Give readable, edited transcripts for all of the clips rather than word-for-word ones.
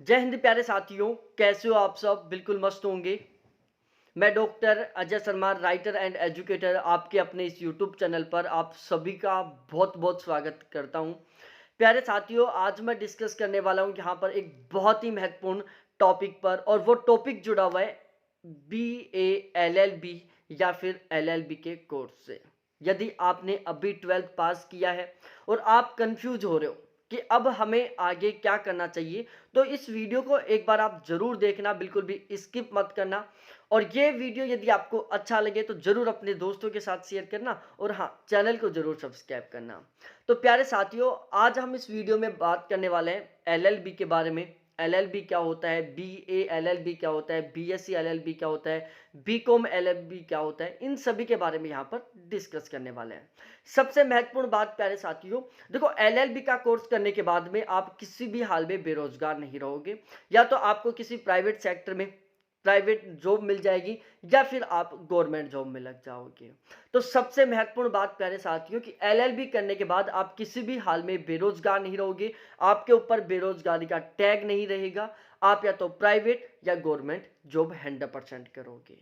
जय हिंद प्यारे साथियों, कैसे हो आप सब? बिल्कुल मस्त होंगे। मैं doctor Ajay Sharma, writer and educator, आपके अपने इस यूट्यूब चैनल पर आप सभी का बहुत बहुत स्वागत करता हूं। प्यारे साथियों, आज मैं डिस्कस करने वाला हूं यहाँ पर एक बहुत ही महत्वपूर्ण टॉपिक पर, और वो टॉपिक जुड़ा हुआ है BA LLB या फिर LLB के कोर्स से। यदि आपने अभी 12th पास किया है और आप कंफ्यूज हो रहे हो कि अब हमें आगे क्या करना चाहिए, तो इस वीडियो को एक बार आप जरूर देखना, बिल्कुल भी स्किप मत करना। और ये वीडियो यदि आपको अच्छा लगे तो जरूर अपने दोस्तों के साथ शेयर करना, और हाँ, चैनल को जरूर सब्सक्राइब करना। तो प्यारे साथियों, आज हम इस वीडियो में बात करने वाले हैं LLB के बारे में। LLB क्या होता है, BA LLB क्या होता है, BSc LLB क्या होता है, BCom LLB क्या होता है, इन सभी के बारे में यहाँ पर डिस्कस करने वाले हैं। सबसे महत्वपूर्ण बात प्यारे साथियों, देखो, LLB का कोर्स करने के बाद में आप किसी भी हाल में बेरोजगार नहीं रहोगे। या तो आपको किसी प्राइवेट सेक्टर में प्राइवेट जॉब मिल जाएगी, या फिर आप गवर्नमेंट जॉब में लग जाओगे। तो सबसे महत्वपूर्ण बात प्यारे साथियों कि LLB करने के बाद आप किसी भी हाल में बेरोजगार नहीं रहोगे। आपके ऊपर बेरोजगारी का टैग नहीं रहेगा। आप या तो प्राइवेट या गवर्नमेंट जॉब 100% करोगे।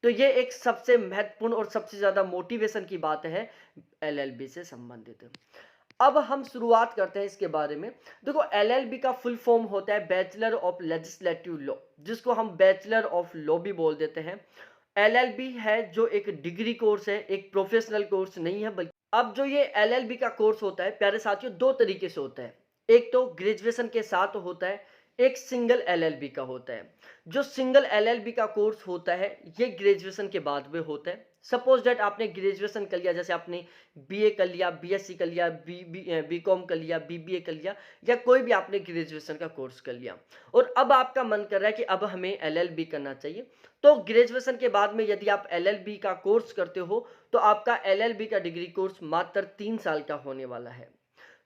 तो ये एक सबसे महत्वपूर्ण और सबसे ज्यादा मोटिवेशन की बात है LLB से संबंधित। अब हम शुरुआत करते हैं इसके बारे में। देखो, LLB का फुल फॉर्म होता है बैचलर ऑफ लेजिस्लेटिव लॉ, जिसको हम बैचलर ऑफ लॉ भी बोल देते हैं। LLB है जो एक डिग्री कोर्स है, एक प्रोफेशनल कोर्स नहीं है। बल्कि अब जो ये LLB का कोर्स होता है प्यारे साथियों, दो तरीके से होता है। एक तो ग्रेजुएशन के साथ होता है, एक सिंगल LLB का होता है। जो सिंगल LLB का कोर्स होता है, ये ग्रेजुएशन के बाद में होता है। सपोज डेट आपने ग्रेजुएशन कर लिया, जैसे आपने BA कर लिया, BSc कर लिया, BCom कर लिया, BBA कर लिया, या कोई भी आपने ग्रेजुएशन का कोर्स कर लिया, और अब आपका मन कर रहा है कि अब हमें LLB करना चाहिए। तो ग्रेजुएशन के बाद में यदि आप LLB का कोर्स करते हो, तो आपका LLB का डिग्री कोर्स मात्र 3 साल का होने वाला है।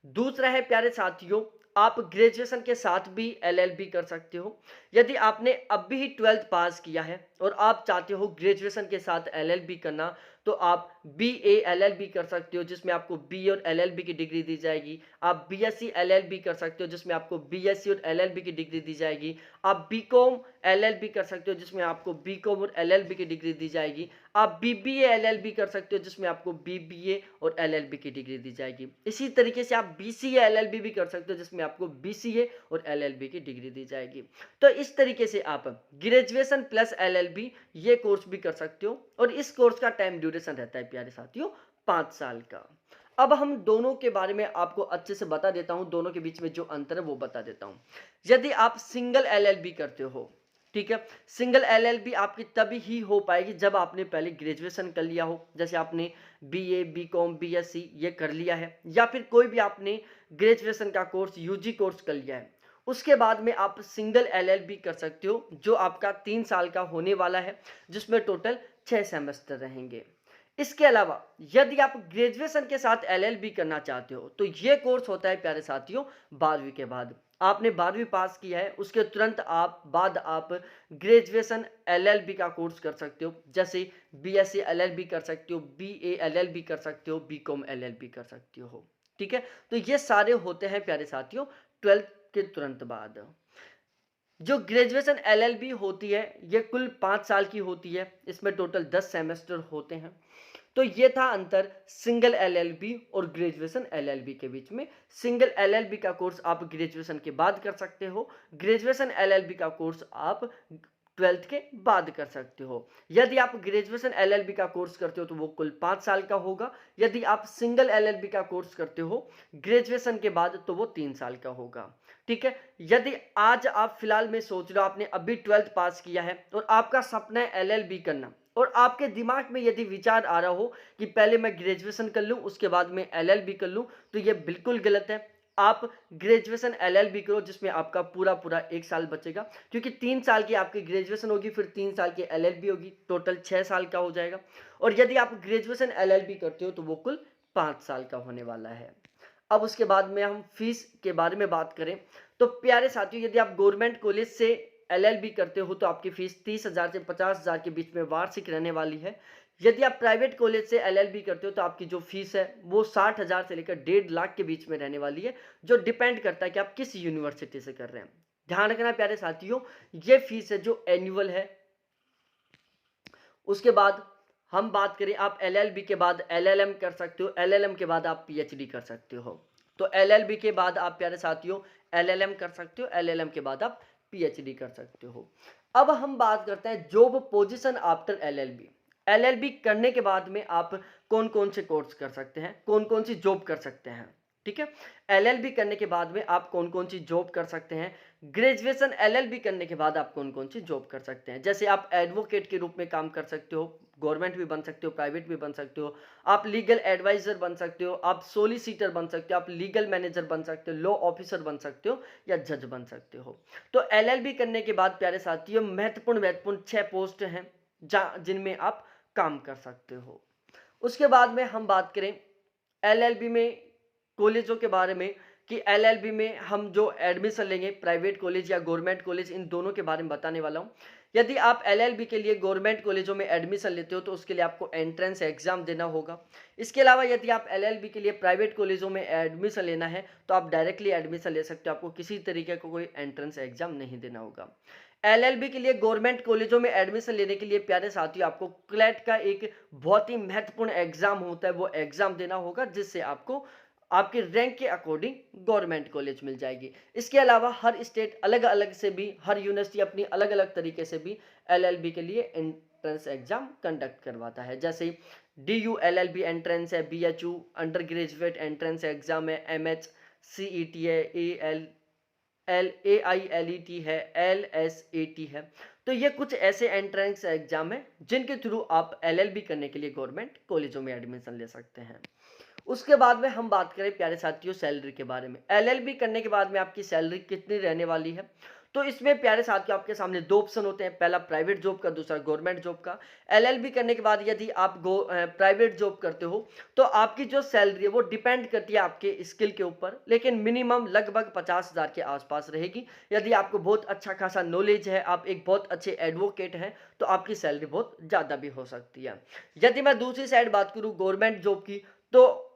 दूसरा है प्यारे साथियों, आप ग्रेजुएशन के साथ भी LLB कर सकते हो। यदि आपने अभी ही 12th पास किया है और आप चाहते हो ग्रेजुएशन के साथ LLB करना, तो आप BA LLB कर सकते हो, जिसमें आपको BA और LLB की डिग्री दी जाएगी। आप BSc LLB कर सकते हो, जिसमें आपको BSc और LLB की डिग्री दी जाएगी। आप BCom LLB कर सकते हो, जिसमें आपको BCom और LLB की डिग्री दी जाएगी। आप BBA LLB कर सकते हो, जिसमें आपको BBA और LLB की डिग्री दी जाएगी। इसी तरीके से आप BCA LLB भी कर सकते हो, जिसमें आपको BCA और LLB की डिग्री दी जाएगी। तो इस तरीके से आप ग्रेजुएशन प्लस LLB ये कोर्स भी कर सकते हो, और इस कोर्स का टाइम ड्यूरेशन रहता है प्यारे साथियों 5 साल का। अब हम दोनों के बारे में आपको अच्छे से बता देता हूं, दोनों के बीच में जो अंतर है वो बता देता हूं। यदि आप सिंगल LLB करते हो, ठीक है, सिंगल LLB आपकी तभी ही हो पाएगी जब आपने पहले ग्रेजुएशन कर लिया हो। जैसे आपने BA BCom BSc ये कर लिया है, या फिर कोई भी आपने ग्रेजुएशन का कोर्स UG कोर्स कर लिया है, उसके बाद में आप सिंगल LLB कर सकते हो, जो आपका 3 साल का होने वाला है, जिसमें टोटल 6 सेमेस्टर रहेंगे। इसके अलावा यदि आप ग्रेजुएशन के साथ LLB करना चाहते हो, तो ये कोर्स होता है प्यारे साथियों 12वीं के बाद। आपने 12वीं पास किया है, उसके तुरंत आप ग्रेजुएशन LLB का कोर्स कर सकते हो। जैसे BSc LLB कर सकते हो, BA LLB कर सकते हो, BCom LLB कर सकते हो। ठीक है, तो ये सारे होते हैं प्यारे साथियों 12th के तुरंत बाद। जो ग्रेजुएशन LLB होती है, ये कुल 5 साल की होती है। इसमें टोटल 10 सेमेस्टर होते हैं। तो ये था अंतर सिंगल LLB और ग्रेजुएशन LLB के बीच में। सिंगल LLB का कोर्स आप ग्रेजुएशन के बाद कर सकते हो, ग्रेजुएशन LLB का कोर्स आप 12th के बाद कर सकते हो। यदि आप ग्रेजुएशन LLB का कोर्स करते हो तो वो कुल 5 साल का होगा। यदि आप सिंगल LLB का कोर्स करते हो ग्रेजुएशन के बाद, तो वो 3 साल का होगा। ठीक है, यदि आज आप फिलहाल में सोच रहे हो, आपने अभी 12th पास किया है और आपका सपना है LLB करना, और आपके दिमाग में यदि विचार आ रहा हो कि पहले मैं ग्रेजुएशन कर लूं उसके बाद में LLB कर लूं, तो ये बिल्कुल गलत है। आप ग्रेजुएशन LLB करो, जिसमें आपका पूरा पूरा 1 साल बचेगा, क्योंकि 3 साल की आपकी ग्रेजुएशन होगी, फिर 3 साल की LLB होगी, टोटल 6 साल का हो जाएगा। और यदि आप ग्रेजुएशन LLB करते हो तो वो कुल 5 साल का होने वाला है। अब उसके बाद में हम फीस के बारे में बात करें, तो प्यारे साथियों, यदि आप गवर्नमेंट कॉलेज से LLB करते हो तो आपकी फीस 30,000 से 50,000 के बीच में वार्षिक रहने वाली है। यदि आप प्राइवेट कॉलेज से LLB करते हो तो आपकी जो फीस है वो 60,000 से लेकर 1.5 लाख के बीच में रहने वाली है, जो डिपेंड करता है कि आप किस यूनिवर्सिटी से कर रहे हैं। ध्यान रखना प्यारे साथियों, ये फीस है जो एनुअल है। उसके बाद हम बात करें, आप एलएलबी के बाद एलएलएम कर सकते हो, एलएलएम के बाद आप पीएचडी कर सकते हो। तो एलएलबी के बाद आप प्यारे साथियों एलएलएम कर सकते हो, एलएलएम के बाद आप पीएचडी कर सकते हो। अब हम बात करते हैं job position after LLB. LLB करने के बाद में आप कौन कौन से कोर्स कर सकते हैं, कौन कौन सी जॉब कर सकते हैं, ठीक है। एलएलबी करने के बाद में आप कौन कौन सी जॉब कर सकते हैं, ग्रेजुएशन एलएलबी करने के बाद आप कौन कौन सी जॉब कर सकते हैं। जैसे आप एडवोकेट के रूप में काम कर सकते हो, गवर्नमेंट भी बन सकते हो, प्राइवेट भी बन सकते हो, आप लीगल एडवाइजर बन सकते हो, आप सोलिसिटर बन सकते हो, आप लीगल मैनेजर बन सकते हो, लॉ ऑफिसर बन सकते हो, या जज बन सकते हो। तो एलएलबी करने के बाद प्यारे साथियों महत्वपूर्ण महत्वपूर्ण 6 पोस्ट हैं जिनमें आप काम कर सकते हो। उसके बाद में हम बात करें एलएलबी में कॉलेजों के बारे में, कि एलएलबी में हम जो एडमिशन लेंगे प्राइवेट कॉलेज या गवर्नमेंट कॉलेज, इन दोनों के बारे में बताने वाला हूँ। यदि आप एलएलबी के लिए गवर्नमेंट कॉलेजों में एडमिशन लेते हो तो उसके लिए आपको एंट्रेंस एग्जाम देना होगा। इसके अलावा यदि आप एलएलबी के लिए प्राइवेट कॉलेजों में एडमिशन लेना है तो आप डायरेक्टली एडमिशन ले सकते हो, आपको किसी तरीके का कोई एंट्रेंस एग्जाम नहीं देना होगा। एलएलबी के लिए गवर्नमेंट कॉलेजों में एडमिशन लेने के लिए प्यारे साथियों आपको क्लैट का एक बहुत ही महत्वपूर्ण एग्जाम होता है, वो एग्जाम देना होगा, जिससे आपको आपके रैंक के अकॉर्डिंग गवर्नमेंट कॉलेज मिल जाएगी। इसके अलावा हर स्टेट अलग अलग से भी, हर यूनिवर्सिटी अपनी अलग अलग तरीके से भी एलएलबी के लिए एंट्रेंस एग्जाम कंडक्ट करवाता है। जैसे DU LLB एंट्रेंस है, BHU under graduate entrance exam है, MH CET है, AILET है, LSAT है। तो ये कुछ ऐसे एंट्रेंस एग्जाम है जिनके थ्रू आप एलएलबी करने के लिए गवर्नमेंट कॉलेजों में एडमिशन ले सकते हैं। उसके बाद में हम बात करें प्यारे साथियों सैलरी के बारे में। एलएलबी करने के बाद में आपकी सैलरी कितनी रहने वाली है, तो इसमें प्यारे साथियों आपके सामने 2 ऑप्शन होते हैं, पहला प्राइवेट जॉब का, दूसरा गवर्नमेंट जॉब का। एलएलबी करने के बाद यदि आप प्राइवेट जॉब करते हो तो आपकी जो सैलरी है वो डिपेंड करती है आपके स्किल के ऊपर, लेकिन मिनिमम लगभग 50,000 के आसपास रहेगी। यदि आपको बहुत अच्छा खासा नॉलेज है, आप एक बहुत अच्छे एडवोकेट हैं, तो आपकी सैलरी बहुत ज़्यादा भी हो सकती है। यदि मैं दूसरी साइड बात करूँ गवर्नमेंट जॉब की, तो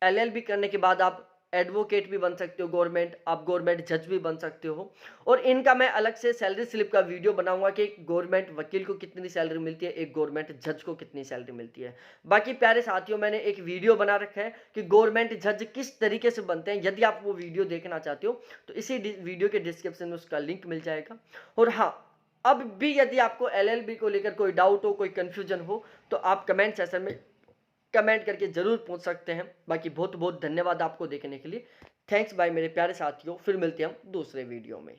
एलएलबी करने के बाद आप एडवोकेट भी बन सकते हो गवर्नमेंट, आप गवर्नमेंट जज भी बन सकते हो। और इनका मैं अलग से सैलरी स्लिप का वीडियो बनाऊंगा कि एक गवर्नमेंट वकील को कितनी सैलरी मिलती है, एक गवर्नमेंट जज को कितनी सैलरी मिलती है। बाकी प्यारे साथियों मैंने एक वीडियो बना रखा है कि गवर्नमेंट जज किस तरीके से बनते हैं। यदि आप वो वीडियो देखना चाहते हो तो इसी वीडियो के डिस्क्रिप्शन में उसका लिंक मिल जाएगा। और हाँ, अब भी यदि आपको एलएलबी को लेकर कोई डाउट हो, कोई कंफ्यूजन हो, तो आप कमेंट सेक्शन में कमेंट करके जरूर पूछ सकते हैं। बाकी बहुत बहुत धन्यवाद आपको देखने के लिए। थैंक्स बाय मेरे प्यारे साथियों, फिर मिलते हैं हम दूसरे वीडियो में।